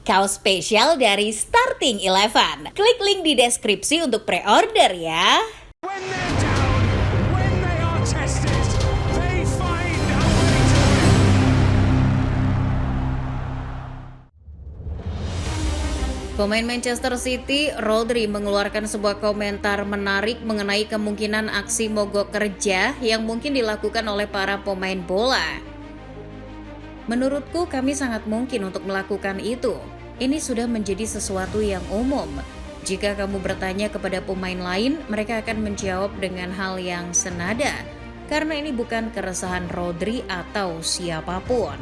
kaos spesial dari Starting Eleven. Klik link di deskripsi untuk pre-order ya. When they're down, when they are tested, they find a way to win. Pemain Manchester City, Rodri mengeluarkan sebuah komentar menarik mengenai kemungkinan aksi mogok kerja yang mungkin dilakukan oleh para pemain bola. Menurutku kami sangat mungkin untuk melakukan itu. Ini sudah menjadi sesuatu yang umum. Jika kamu bertanya kepada pemain lain, mereka akan menjawab dengan hal yang senada. Karena ini bukan keresahan Rodri atau siapapun.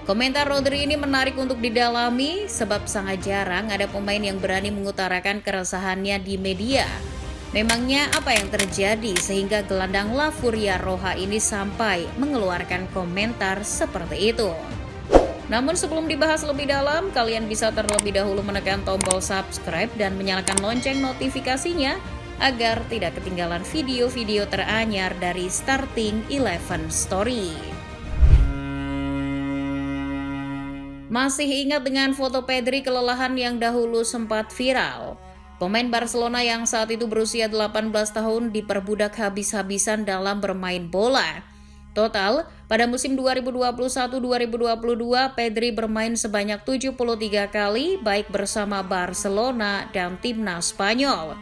Komentar Rodri ini menarik untuk didalami sebab sangat jarang ada pemain yang berani mengutarakan keresahannya di media. Memangnya apa yang terjadi sehingga gelandang La Furia Roja ini sampai mengeluarkan komentar seperti itu? Namun sebelum dibahas lebih dalam, kalian bisa terlebih dahulu menekan tombol subscribe dan menyalakan lonceng notifikasinya agar tidak ketinggalan video-video teranyar dari Starting Eleven Story. Masih ingat dengan foto Pedri kelelahan yang dahulu sempat viral? Pemain Barcelona yang saat itu berusia 18 tahun diperbudak habis-habisan dalam bermain bola. Total, pada musim 2021-2022, Pedri bermain sebanyak 73 kali baik bersama Barcelona dan timnas Spanyol.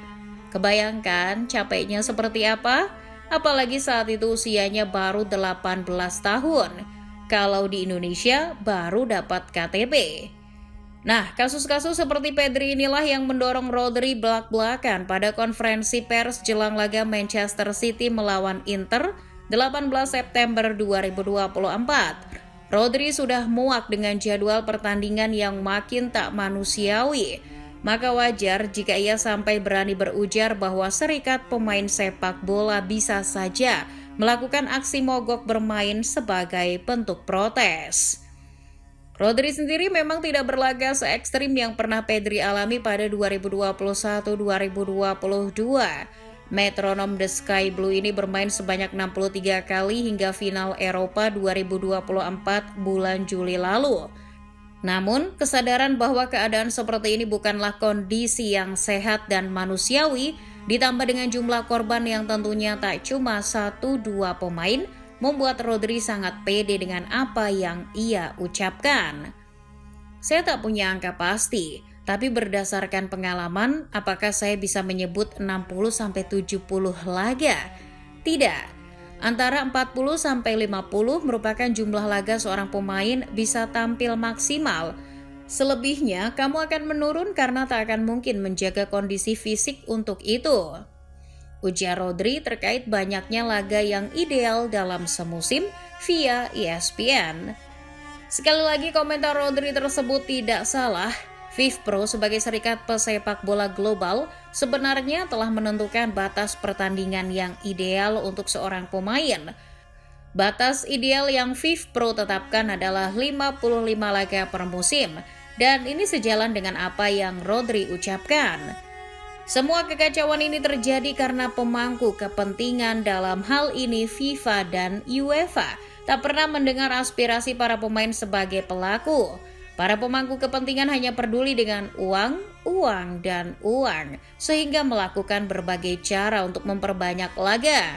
Kebayangkan capeknya seperti apa? Apalagi saat itu usianya baru 18 tahun. Kalau di Indonesia baru dapat KTP. Nah, kasus-kasus seperti Pedri inilah yang mendorong Rodri belak-belakan pada konferensi pers jelang laga Manchester City melawan Inter 18 September 2024. Rodri sudah muak dengan jadwal pertandingan yang makin tak manusiawi. Maka wajar jika ia sampai berani berujar bahwa serikat pemain sepak bola bisa saja melakukan aksi mogok bermain sebagai bentuk protes. Rodri sendiri memang tidak berlaga se-ekstrim yang pernah Pedri alami pada 2021-2022. Metronom The Sky Blue ini bermain sebanyak 63 kali hingga final Eropa 2024 bulan Juli lalu. Namun, kesadaran bahwa keadaan seperti ini bukanlah kondisi yang sehat dan manusiawi, ditambah dengan jumlah korban yang tentunya tak cuma 1-2 pemain, membuat Rodri sangat pede dengan apa yang ia ucapkan. Saya tak punya angka pasti, tapi berdasarkan pengalaman, apakah saya bisa menyebut 60-70 laga? Tidak. Antara 40-50 merupakan jumlah laga seorang pemain bisa tampil maksimal. Selebihnya, kamu akan menurun karena tak akan mungkin menjaga kondisi fisik untuk itu. Ujar Rodri terkait banyaknya laga yang ideal dalam semusim via ESPN. Sekali lagi komentar Rodri tersebut tidak salah. FIFPro sebagai serikat pesepak bola global sebenarnya telah menentukan batas pertandingan yang ideal untuk seorang pemain. Batas ideal yang FIFPro tetapkan adalah 55 laga per musim, dan ini sejalan dengan apa yang Rodri ucapkan. Semua kekacauan ini terjadi karena pemangku kepentingan dalam hal ini FIFA dan UEFA tak pernah mendengar aspirasi para pemain sebagai pelaku. Para pemangku kepentingan hanya peduli dengan uang, dan uang, sehingga melakukan berbagai cara untuk memperbanyak laga.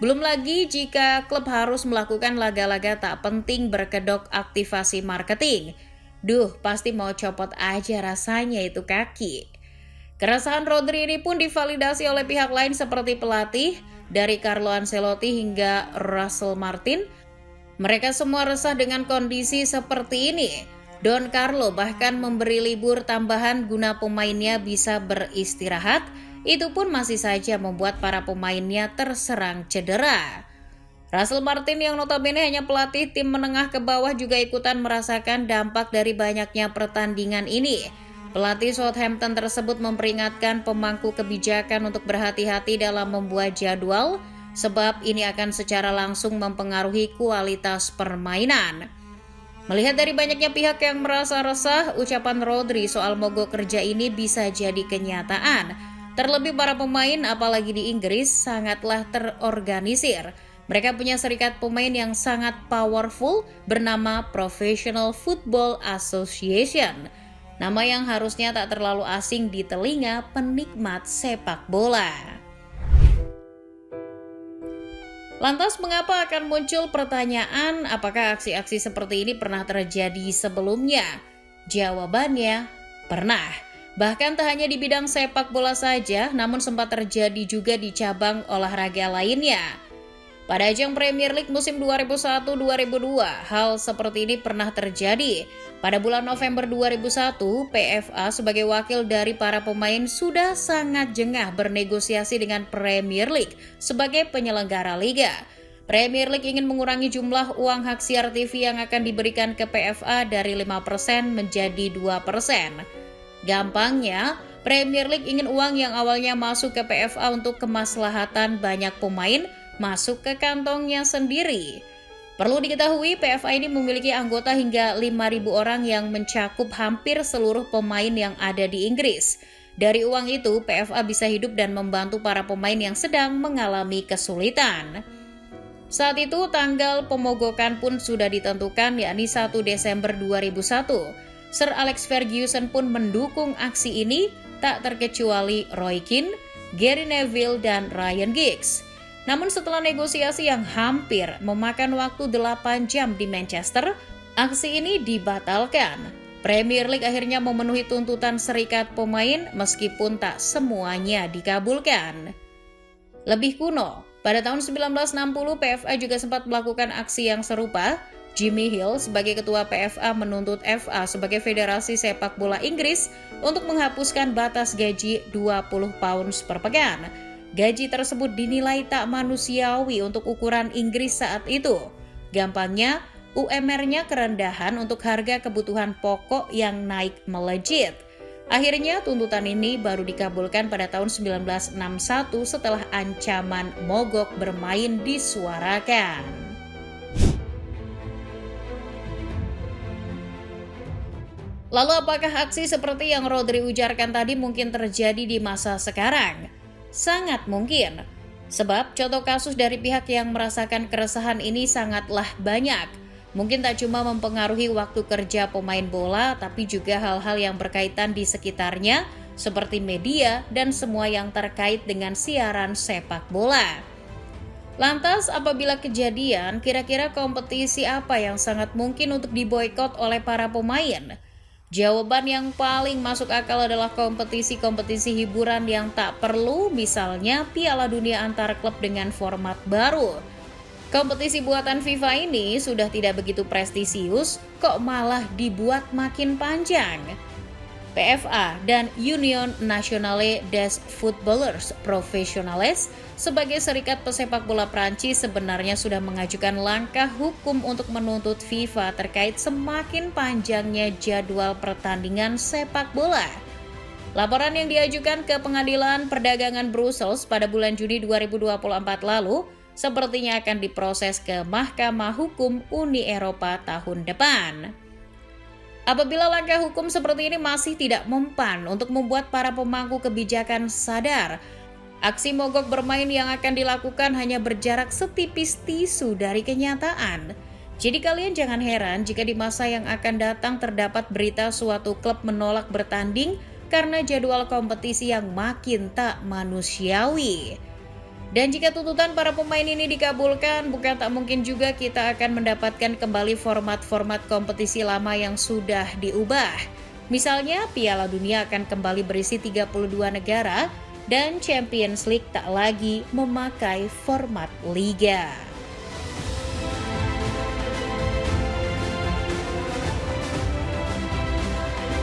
Belum lagi jika klub harus melakukan laga-laga tak penting berkedok aktivasi marketing. Duh, pasti mau copot aja rasanya itu kaki. Keresahan Rodri ini pun divalidasi oleh pihak lain seperti pelatih, dari Carlo Ancelotti hingga Russell Martin. Mereka semua resah dengan kondisi seperti ini. Don Carlo bahkan memberi libur tambahan guna pemainnya bisa beristirahat, itu pun masih saja membuat para pemainnya terserang cedera. Russell Martin yang notabene hanya pelatih tim menengah ke bawah juga ikutan merasakan dampak dari banyaknya pertandingan ini. Pelatih Southampton tersebut memperingatkan pemangku kebijakan untuk berhati-hati dalam membuat jadwal, sebab ini akan secara langsung mempengaruhi kualitas permainan. Melihat dari banyaknya pihak yang merasa resah, ucapan Rodri soal mogok kerja ini bisa jadi kenyataan. Terlebih para pemain, apalagi di Inggris, sangatlah terorganisir. Mereka punya serikat pemain yang sangat powerful bernama Professional Football Association. Nama yang harusnya tak terlalu asing di telinga penikmat sepak bola. Lantas mengapa akan muncul pertanyaan apakah aksi-aksi seperti ini pernah terjadi sebelumnya? Jawabannya, pernah. Bahkan tak hanya di bidang sepak bola saja, namun sempat terjadi juga di cabang olahraga lainnya. Pada ajang Premier League musim 2001-2002, hal seperti ini pernah terjadi. Pada bulan November 2001, PFA sebagai wakil dari para pemain sudah sangat jengah bernegosiasi dengan Premier League sebagai penyelenggara liga. Premier League ingin mengurangi jumlah uang hak siar TV yang akan diberikan ke PFA dari 5% menjadi 2%. Gampangnya, Premier League ingin uang yang awalnya masuk ke PFA untuk kemaslahatan banyak pemain masuk ke kantongnya sendiri. Perlu diketahui, PFA ini memiliki anggota hingga 5.000 orang yang mencakup hampir seluruh pemain yang ada di Inggris. Dari uang itu, PFA bisa hidup dan membantu para pemain yang sedang mengalami kesulitan. Saat itu, tanggal pemogokan pun sudah ditentukan, yakni 1 Desember 2001. Sir Alex Ferguson pun mendukung aksi ini, tak terkecuali Roy Keane, Gary Neville, dan Ryan Giggs. Namun setelah negosiasi yang hampir memakan waktu 8 jam di Manchester, aksi ini dibatalkan. Premier League akhirnya memenuhi tuntutan serikat pemain meskipun tak semuanya dikabulkan. Lebih kuno, pada tahun 1960 PFA juga sempat melakukan aksi yang serupa. Jimmy Hill sebagai ketua PFA menuntut FA sebagai federasi sepak bola Inggris untuk menghapuskan batas gaji 20 pounds per pekan. Gaji tersebut dinilai tak manusiawi untuk ukuran Inggris saat itu. Gampangnya, UMR-nya kerendahan untuk harga kebutuhan pokok yang naik melejit. Akhirnya tuntutan ini baru dikabulkan pada tahun 1961 setelah ancaman mogok bermain disuarakan. Lalu apakah aksi seperti yang Rodri ujarkan tadi mungkin terjadi di masa sekarang? Sangat mungkin, sebab contoh kasus dari pihak yang merasakan keresahan ini sangatlah banyak. Mungkin tak cuma mempengaruhi waktu kerja pemain bola, tapi juga hal-hal yang berkaitan di sekitarnya, seperti media dan semua yang terkait dengan siaran sepak bola. Lantas, apabila kejadian, kira-kira kompetisi apa yang sangat mungkin untuk diboikot oleh para pemain? Jawaban yang paling masuk akal adalah kompetisi-kompetisi hiburan yang tak perlu, misalnya Piala Dunia antar klub dengan format baru. Kompetisi buatan FIFA ini sudah tidak begitu prestisius, kok malah dibuat makin panjang. PFA dan Union Nationale des Footballeurs Professionnels sebagai serikat pesepak bola Prancis sebenarnya sudah mengajukan langkah hukum untuk menuntut FIFA terkait semakin panjangnya jadwal pertandingan sepak bola. Laporan yang diajukan ke Pengadilan Perdagangan Brussels pada bulan Juni 2024 lalu sepertinya akan diproses ke Mahkamah Hukum Uni Eropa tahun depan. Apabila langkah hukum seperti ini masih tidak mempan untuk membuat para pemangku kebijakan sadar, aksi mogok bermain yang akan dilakukan hanya berjarak setipis tisu dari kenyataan. Jadi kalian jangan heran jika di masa yang akan datang terdapat berita suatu klub menolak bertanding karena jadwal kompetisi yang makin tak manusiawi. Dan jika tuntutan para pemain ini dikabulkan, bukan tak mungkin juga kita akan mendapatkan kembali format-format kompetisi lama yang sudah diubah. Misalnya, Piala Dunia akan kembali berisi 32 negara dan Champions League tak lagi memakai format liga.